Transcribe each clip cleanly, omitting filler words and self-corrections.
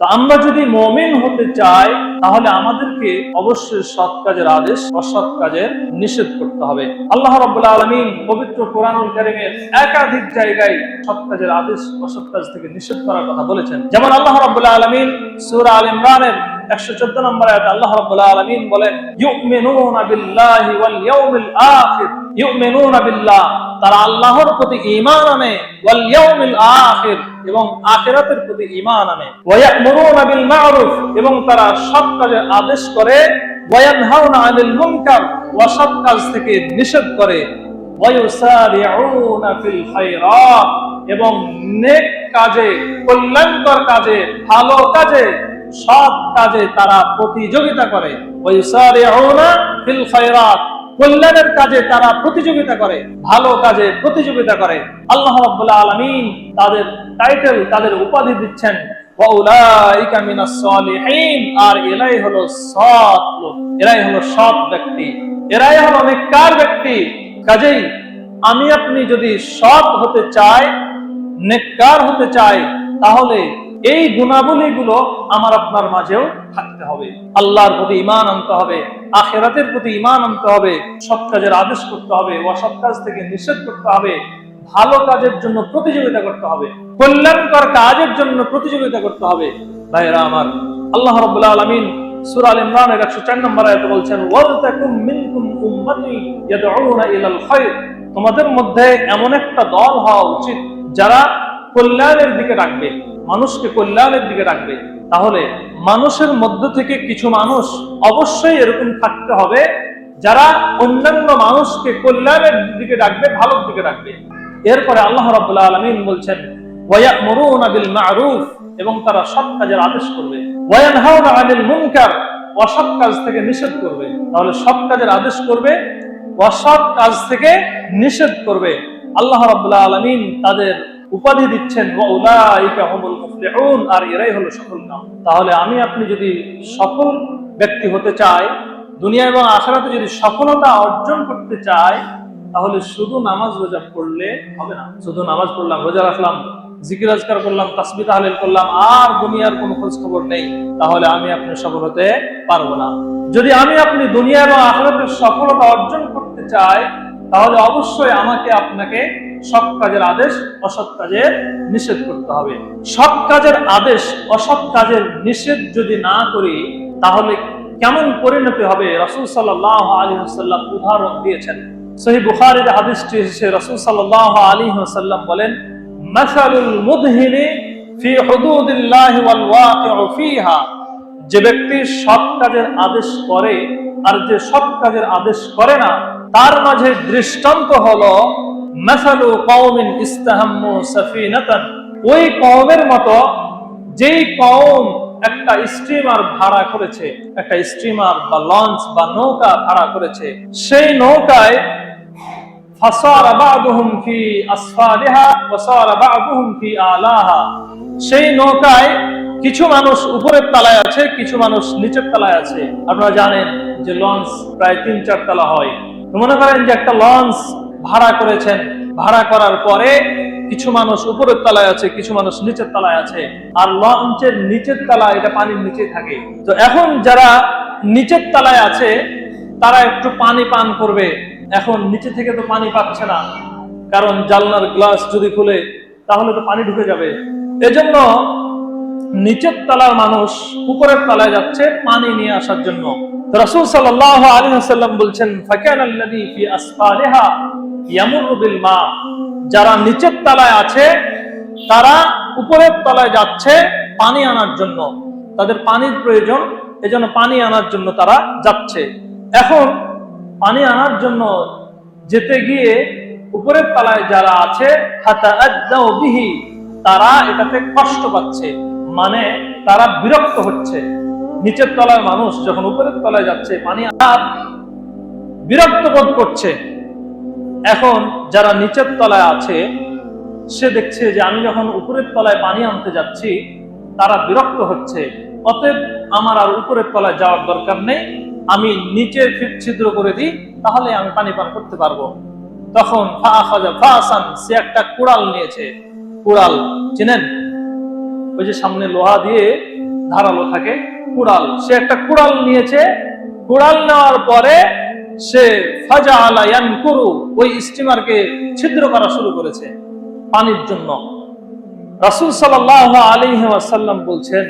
তো আমরা যদি মুমিন হতে চাই তাহলে আমাদেরকে অবশ্যই সৎ কাজের আদেশ অসৎ কাজের নিষেধ করতে হবে। আল্লাহ রাব্বুল আলামিন পবিত্র কোরআনুল কারীমের একাধিক জায়গায় সৎ কাজের আদেশ অসৎ কাজ থেকে নিষেধ করার কথা বলেছেন। যেমন আল্লাহ রাব্বুল আলামিন সূরা আল ইমরানের 114 নম্বর আয়াতে আল্লাহ রাব্বুল আলামিন বলেন, ইউমিনুনা বিল্লাহি ওয়াল ইয়াউমিল আখির। ইউমিনুনা বিল্লাহ, তারা আল্লাহর প্রতি ঈমান আনে, ওয়াল ইয়াউমিল আখির, এবং আখিরাতের প্রতি ঈমান আনে, ওয়া ইয়ামুরুনা বিল মা'রুফ, এবং তারা সৎ কাজের আদেশ করে, ওয়া ইয়ানহাউনা আনিল মুনকার, অসৎ কাজ থেকে নিষেধ করে, ওয়া ইউসারিউনা ফিল খায়রাত, এবং নেক কাজে, কল্যাণকর কাজে, ভালো কাজে, সৎ কাজে তারা প্রতিযোগিতা করে। ওয়া ইউসারিউনা ফিল খায়রাত, কল্যাণের কাজে তারা প্রতিযোগিতা করে, ভালো কাজে প্রতিযোগিতা করে। আল্লাহ রাব্বুল আলামিন তাদের টাইটেল, তাদের উপাধি দিচ্ছেন ওয়া উলাইকা মিনাস সালিহিন, আর এরাই হলো সৎ লোক, এরাই হলো সৎ ব্যক্তি, এরাই হলো নেককার ব্যক্তি। কাজেই আমি আপনি যদি সৎ হতে চাই, নেককার হতে চাই, তাহলে এই গুণাবলীগুলো আমার আপনার মাঝেও থাকতে হবে। আল্লাহর প্রতি ঈমান আনতে হবে, আখিরাতের প্রতি ঈমান আনতে হবে, সৎ কাজের আদেশ করতে হবে, অসৎ কাজ থেকে নিষেধ করতে হবে, ভালো কাজের জন্য প্রতিযোগিতা করতে হবে, কল্যাণকর কাজের জন্য প্রতিযোগিতা করতে হবে। ভাইরা আমার, আল্লাহ রাব্বুল আলামিন সূরা আল ইমরানের 104 নম্বর আয়াতে বলছেন, ওয়ালতাকুম মিনকুম উম্মাতুন ইয়াদউনা ইলাল খায়র, তোমাদের মধ্যে এমন একটা দল হওয়া উচিত যারা কল্যাণের দিকে ডাকবে, মানুষকে কল্যাণের দিকে ডাকবে। তাহলে মানুষের মধ্য থেকে কিছু মানুষ অবশ্যই এরকম থাকতে হবে যারা অন্যান্য মানুষকে কল্যাণের দিকে ডাকবে, ভালোর দিকে ডাকবে। এরপরে আল্লাহ রাব্বুল আলামিন বলছেন, ওয়া ইয়ামুরুনা বিল মা'রুফ, এবং তারা সৎ কাজের আদেশ করবে, ওয়া ইয়ানহাউনা আনিল মুনকার, অসৎ কাজ থেকে নিষেধ করবে। তাহলে সৎ কাজের আদেশ করবে, অসৎ কাজ থেকে নিষেধ করবে। আল্লাহ রাব্বুল আলামিন তাদের উপাধি দিচ্ছেন ওয়া উলাইকা হুমুল মুফলিহুন, আর এরাই হলো সফলকাম। তাহলে আমি আপনি যদি সফল ব্যক্তি হতে চাই, দুনিয়া এবং আখিরাতে যদি সফলতা অর্জন করতে চাই, তাহলে শুধু নামাজ রোজা পড়লে হবে না। শুধু নামাজ পড়লাম, রোজা রাখলাম, জিকির আজকার করলাম, তাসবিহ তাহলিল করলাম, আর দুনিয়ার কোনো খোঁজ খবর নেই, তাহলে আমি আপনি সফল হতে পারবো না। যদি আমি আপনি দুনিয়া এবং আখিরাতের সফলতা অর্জন করতে চাই, তাহলে অবশ্যই আমাকে আপনাকে সৎ কাজের আদেশ অসৎ কাজের নিষেধ করতে হবে। সৎ কাজের আদেশ অসৎ কাজের নিষেধ যদি না করি, তাহলে কেমন পরিণতি হবে রাসূল সাল্লাল্লাহু আলাইহি ওয়াসাল্লাম উদাহরণ দিয়েছেন। সহিহ বুখারীতে হাদিসটি এসেছে, রাসূল সাল্লাল্লাহু আলাইহি ওয়াসাল্লাম বলেন, মাসালুল মুদহিনি ফি হুদুদিল্লাহি ওয়াল ওয়াকিউ ফিহা, যে ব্যক্তি সৎ কাজের আদেশ করে আর যে সৎ কাজের আদেশ করে না, তার মাঝে দৃষ্টান্ত হলো মাসালু কওমিন ইস্তাহাম্মু সাফিনাতান, ওই কওমের মতো যেই কওম একটা স্টিমার ভাড়া করেছে, একটা স্টিমার বা লঞ্চ বা নৌকা ভাড়া করেছে, সেই নৌকায় ফাসারা বা'দুহুম ফি আসফালিহা ওয়া সারা বা'দুহুম ফি আলাহা, সেই নৌকায় কিছু মানুষ উপরের তলায় আছে, কিছু মানুষ নিচের তলায় আছে। আপনারা জানেন যে লঞ্চ প্রায় 3-4 তলা হয়। তো মনে করেন যে একটা লঞ্চ ভাড়া করেছেন, ভাড়া করার পরে কিছু মানুষ উপরের তলায় আছে, কিছু মানুষ নিচের তলায় আছে, আর লঞ্চের নিচের তলায় এটা পানির নিচে থাকে। তো এখন যারা নিচের তলায় আছে তারা একটু পানি পান করবে। এখন নিচে থেকে তো পানি পাচ্ছে না, কারণ জানলার গ্লাস যদি খুলে তাহলে তো পানি ঢুকে যাবে। এজন্য নিচের তলার মানুষ উপরের তলায় যাচ্ছে পানি নিয়ে আসার জন্য। রাসূল সাল্লাল্লাহু আলাইহি ওয়াসাল্লাম বলছেন, ফাকানাল্লাযী ফি আসফালিহা ইয়ামুরু বিল মা, যারা নিচের তলায় আছে তারা উপরের তলায় যাচ্ছে পানি আনার জন্য, তাদের পানির প্রয়োজন, এজন্য পানি আনার জন্য তারা যাচ্ছে। এখন পানি আনার জন্য যেতে গিয়ে উপরের তলায় যারা আছে ফাতাআদ্দাউ বিহি, তারা এটাতে কষ্ট পাচ্ছে, মানে তারা বিরক্ত হচ্ছে। নিচের তলার মানুষ যখন উপরের তলায় যাচ্ছে পানি আনার, বিরক্ত বোধ করছে। এখন যারা নিচের তলায় আছে সে দেখছে যে আমি যখন উপরের তলায় পানি আনতে যাচ্ছি তারা বিরক্ত হচ্ছে, অতএব আমার আর উপরের তলায় যাওয়ার দরকার নেই, আমি নিচে ছিদ্র করে দিই, তাহলে আমি পানি পান করতে পারবো। তখন সে একটা কুড়াল নিয়েছে। কুড়াল চিনেন? ওই যে সামনে লোহা দিয়ে ধারালো থাকে, কুড়াল। সে একটা কুড়াল নিয়েছে, কুড়াল নেওয়ার পরে সে ফাজাআলা ইয়ানকুরু, ওই স্টিমারকে ছিদ্র করা শুরু করেছে পানির জন্য। রাসূল সাল্লাল্লাহু আলাইহি ওয়াসাল্লাম বলছেন,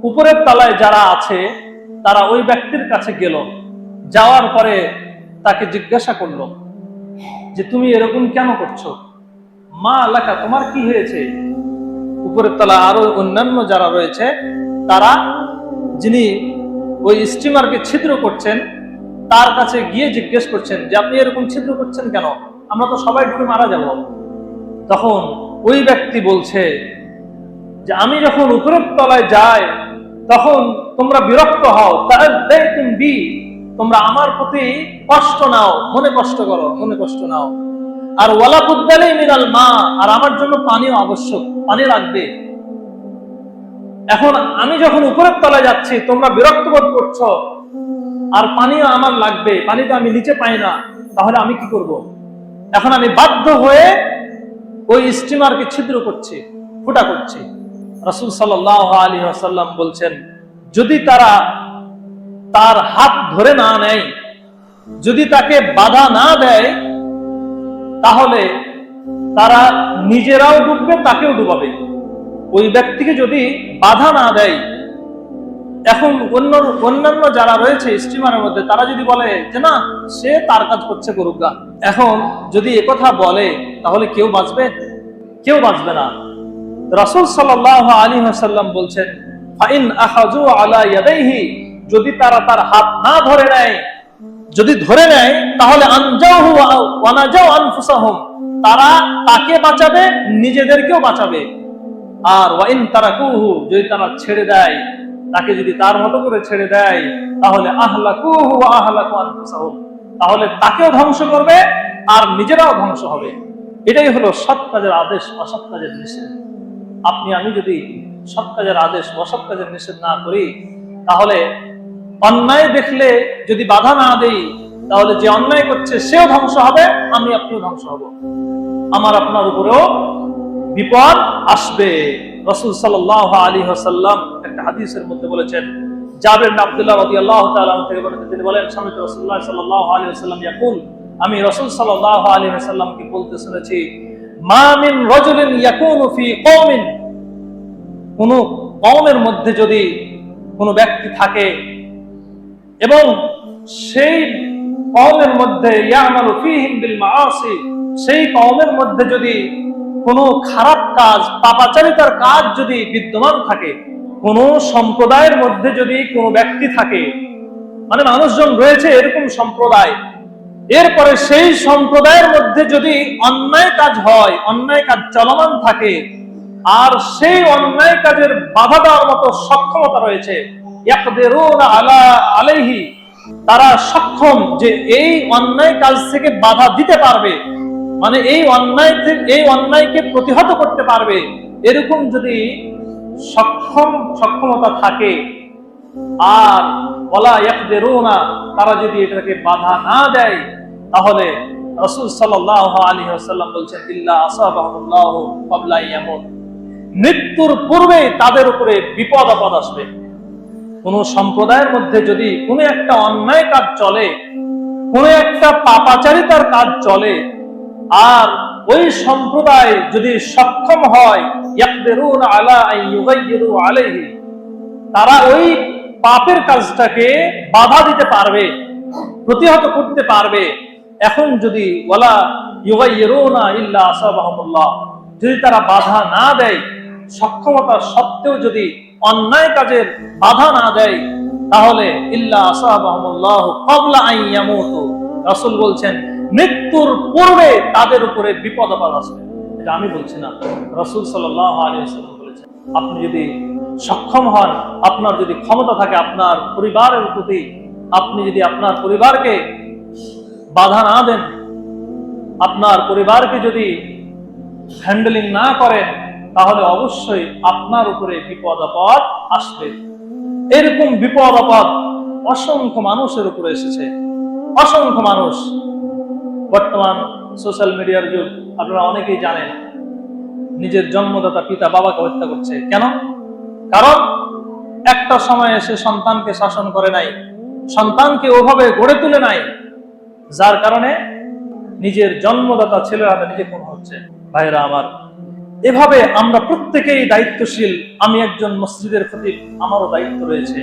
উপরের তলায় যারা আছে তারা ওই ব্যক্তির কাছে গেল, যাওয়ার পরে তাকে জিজ্ঞাসা করলো যে তুমি এরকম কেন করছো, মা আলাকা, তোমার কি হয়েছে? উপরের তলায় আরো অন্যান্য যারা রয়েছে তারা, যিনি ওই স্টিমারকে ছিদ্র করছেন, তার কাছে গিয়ে জিজ্ঞেস করছেন যে আপনি এরকম ছিদ্র করছেন কেন, আমরা তো সবাই ডুবে মারা যাব। তখন ওই ব্যক্তি বলছে যে আমি যখন উপরের তলায় যাই তখন তোমরা বিরক্ত হও, তোমরা আমার প্রতি কষ্ট নাও, মনে কষ্ট করো, মনে কষ্ট নাও। আর ওয়ালা বুদ্দালি মিনাল মা, আর আমার জন্য পানিও আবশ্যক, পানি লাগবে। এখন আমি যখন উপরের তলায় যাচ্ছি তোমরা বিরক্ত বোধ করছো, আর পানিও আমার লাগবে, পানি তো আমি নিচে পাই না, তাহলে আমি কি করব? এখন আমি বাধ্য হয়ে ওই স্টিমারকে ছিদ্র করছি, ফুটা করছি। রাসূল সাল্লাল্লাহু আলাইহি ওয়াসাল্লাম বলছেন, যদি তারা তার হাত ধরে না নেয়, যদি তাকে বাধা না দেয়, তাহলে তারা নিজেরাও ডুববে, তাকেও ডুবাবে। ওই ব্যক্তিকে যদি বাধা না দেয়, এখন অন্যান্য যারা রয়েছে স্টিমারের মধ্যে তারা যদি বলে যে না, সে তার কাজ করছে, করুক গা, এখন যদি একথা বলে তাহলে কেউ বাঁচবে? কেউ বাঁচবে না। রাসূল সাল্লাল্লাহু আলাইহি ওয়াসাল্লাম বলছেন, ফাইন আখাযু আলা ইয়াদাইহি, যদি তারা তার হাত না ধরে নেয়, যদি ধরে নেয় তাহলে আনজাহু ওয়া নাজাউ আনফুসাহুম, তারা তাকে বাঁচাবে, নিজেদেরকেও বাঁচাবে। আর ওয়াইন তারাকুহু, যদি তারা ছেড়ে দেয়, তাকে যদি তার মতো করে ছেড়ে দেয়, তাহলে আহলাকুহু ওয়া আহলাকু আনফুসাহুম, তাহলে তাকেও ধ্বংস করবে আর নিজেরাও ধ্বংস হবে। এটাই হলো সৎ কাজের আদেশ, অসৎ কাজের নিষেধ। আপনি আমি যদি সৎ কাজের আদেশ, অসৎ কাজের নিষেধ না করি, তাহলে অন্যায় দেখলে যদি বাধা না দেই, তাহলে যে অন্যায় করছে সেও ধ্বংস হবে, আমি আপনিও ধ্বংস হব, আমার আপনার উপরেও বিপদ আসবে। রাসূল সাল্লাল্লাহু আলাইহি ওয়াসাল্লাম একটা হাদিসের মধ্যে বলেছেন, জাবের বিন আব্দুল্লাহ রাদিয়াল্লাহু তাআলা আনহু থেকে বর্ণিত, তিনি বলেন, সামিত রাসূলুল্লাহ সাল্লাল্লাহু আলাইহি ওয়াসাল্লাম ইয়াকুল, আমি রাসূল সাল্লাল্লাহু আলাইহি ওয়াসাল্লামকে বলতে শুনেছি, মা মিন রাজুলিন ইয়াকুনু ফি কওমিন, কোন কওমের মধ্যে যদি কোন ব্যক্তি থাকে এবং সেই কওমের মধ্যে ইয়ামালু ফীহিম বিল মাআসি, সেই কওমের মধ্যে যদি কোনো খারাপ কাজ, পাপাচারিতার কাজ যদি বিদ্যমান থাকে, কোন সম্প্রদায়ের মধ্যে যদি কোনো ব্যক্তি থাকে, মানে মানুষজন রয়েছে এরকম সম্প্রদায়, এরপরে সেই সম্প্রদায়ের মধ্যে যদি অন্যায় কাজ হয়, অন্যায় কাজ চলমান থাকে, আর সেই অন্যায় কাজের বাধা দেওয়ার মতো সক্ষমতা রয়েছে, ইয়াকদিরুনা আলা আলাইহি, তারা সক্ষম যে এই অন্যায় কাজ থেকে বাধা দিতে পারবে, মানে এই অন্যায়কে প্রতিহত করতে পারবে, এরকম যদি সক্ষমতা থাকে, আর ওয়ালা ইয়াকদিরুনা, তারা যদি এটাকে বাধা না দেয়, তাহলে রাসূল সাল্লাল্লাহু আলাইহি ওয়াসাল্লাম বলছেন, ইল্লা আসাবাহুল্লাহু ক্বাবলা ইয়ামুত, মৃত্যুর পূর্বে তাদের উপরে বিপদ আপদ আসবে। কোন সম্প্রদায়ের মধ্যে যদি কোনো একটা অন্যায় কাজ চলে, কোন একটা পাপাচারিতার কাজ চলে, আর ওই সম্প্রদায় যদি সক্ষম হয়, ইয়াকদিরুনা আলা আন ইউগাইয়িরু আলাইহি, তারা ওই পাপের কাজটাকে বাধা দিতে পারবে, প্রতিহত করতে পারবে। এখন যদি ওয়ালা ইউগাইয়িরুনা ইল্লা আসাবাহুল্লাহ, যদি তারা বাধা না দেয়, সক্ষমতা সত্ত্বেও যদি অন্যায় কাজের বাধা না দেয়, তাহলে ইল্লা আসাবাহুল্লাহ ক্বাবলা আন ইয়ামুতু, রাসূল বলছেন মৃত্যুর পূর্বে তাদের উপরে বিপদ আপদ আসবে। এটা আমি বলছি না, রাসূল সাল্লাল্লাহু আলাইহি ওয়াসাল্লাম বলেছেন। আপনি যদি সক্ষম হন, আপনার যদি ক্ষমতা থাকে আপনার পরিবারের প্রতি, আপনি যদি আপনার পরিবারকে বাধা না দেন, আপনার পরিবারকে যদি হ্যান্ডেলিং না করেন, তাহলে অবশ্যই আপনার উপরে বিপদ আপদ আসবে। এরকম বিপদ আপদ অসংখ্য মানুষের উপরে এসেছে, অসংখ্য মানুষ। বর্তমান সোশ্যাল মিডিয়ার যুগ, আপনারা অনেকেই জানেন, নিজের জন্মদাতা পিতা বাবাকে হত্যা করছে। কেন? কারণ একটা সময় এসে সন্তানকে শাসন করে নাই, সন্তানকে ওভাবে গড়ে তুলে নাই, যার কারণে নিজের জন্মদাতা ছেলের হাতে নিজে খুন হচ্ছে। ভাইরা আমার, এভাবে আমরা প্রত্যেকেই দায়িত্বশীল। আমি একজন মসজিদের খতিব, আমারও দায়িত্ব রয়েছে।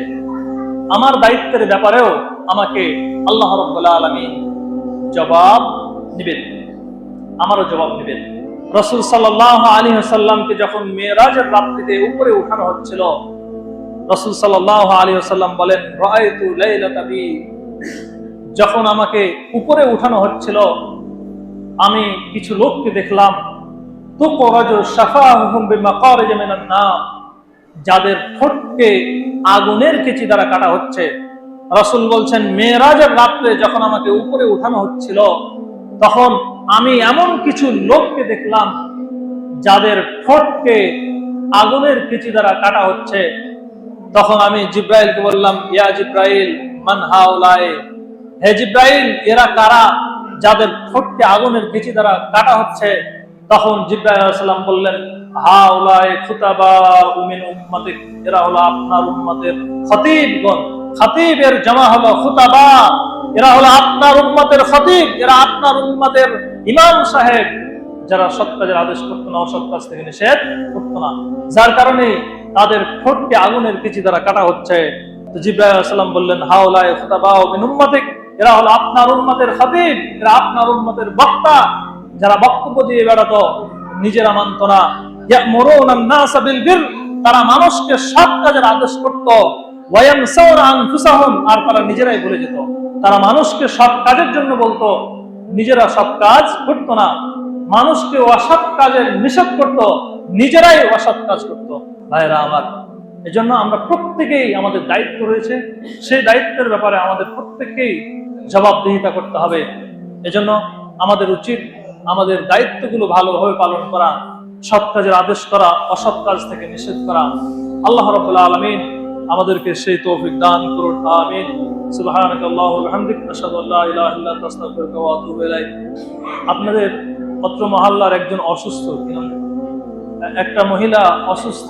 আমার দায়িত্বের ব্যাপারেও আমাকে আল্লাহ রাব্বুল আলামিন জবাব দিবেন, আমারও জবাব দিবেন। রাসূল সাল্লাল্লাহু আলাইহি ওয়াসাল্লামকে যখন মেরাজের রাত্রিতে উপরে উঠানো হচ্ছিল, রাসূল সাল্লাল্লাহু আলাইহি ওয়াসাল্লাম বলেন, রাআইতু লাইলাতা বি, যখন আমাকে উপরে উঠানো হচ্ছিল আমি কিছু লোককে দেখলাম, তুকরাজু শাফাহুম বিমাকারিজ মিনান নার, যাদের ঠোঁটকে আগুনের কেচি দ্বারা কাটা হচ্ছে। রাসূল বলছেন, মেরাজের রাতে যখন আমাকে উপরে উঠানো হচ্ছিল তখন আমি এমন কিছু লোককে দেখলাম যাদের ঠোঁটকে আগুনের কেচি দ্বারা কাটা হচ্ছে। তখন আমি জিব্রাইলকে বললাম, ইয়া জিব্রাইল মান হাউলাই, হে জিব্রাইল, এরা কারা যাদের ঠোঁটকে আগুনের কেচি দ্বারা কাটা হচ্ছে? তখন জিব্রাইল আলাইহিস সালাম বললেন, হাউলাই খুতাবা মিন উম্মতিক, এরা হলো আপনার উম্মতের খতিবগণ। খতিবের জামা হলো খুতাবা, এরা হলো আপনার উম্মতের খতিব, এরা আপনার উম্মতের ইমাম সাহেব, যারা সৎ কাজের আদেশ করতো না, অসৎ কাজ থেকে নিষেধ করতো না, যার কারণে তাদের ঠোঁটকে আগুনের কেচি দ্বারা কাটা হচ্ছে। তো জিব্রাইল আলাইহিস সালাম বললেন, হাউলাই খুতাবা মিন উম্মতিক, এরা হলো আপনার উম্মতের খতিব, এরা আপনার উম্মতের বক্তা, যারা বক্তব্য দিয়ে বেড়াতো, নিজেরা মানত না। ইয়ামুরুনা আন-নাসা বিল বির, তারা মানুষকে সৎ কাজের আদেশ করত। ওয়া ইয়ানসাউনা আনফুসাহুম, আর তারা নিজেরাই ভুলে যেত। তারা মানুষকে সৎ কাজের জন্য বলতো, নিজেরা সৎ কাজ করতো না। মানুষকে অসৎ কাজের নিষেধ করত, নিজেরাই অসৎ কাজ করত। ভাইরা আমার, এজন্য আমরা প্রত্যেকেই, আমাদের দায়িত্ব রয়েছে, সেই দায়িত্বের ব্যাপারে আমাদের প্রত্যেককেই জবাবদিহিতা করতে হবে। এজন্য আমাদের উচিত আমাদের দায়িত্বগুলো ভালোভাবে পালন করা, সৎ কাজের আদেশ করা, অসৎ কাজ থেকে নিষেধ করা। আল্লাহ রাব্বুল আলামিন আমাদেরকে সেই তৌফিক দান করুন, আমিন। সুবহানাকাল্লাহু ওয়া বিহামদিক, আশহাদু আল্লা ইলাহা ইল্লা আনতা, আস্তাগফিরুকা ওয়া আতুবু ইলাইক। আপনাদের অত্র মহল্লার একজন অসুস্থ, একটা মহিলা অসুস্থ,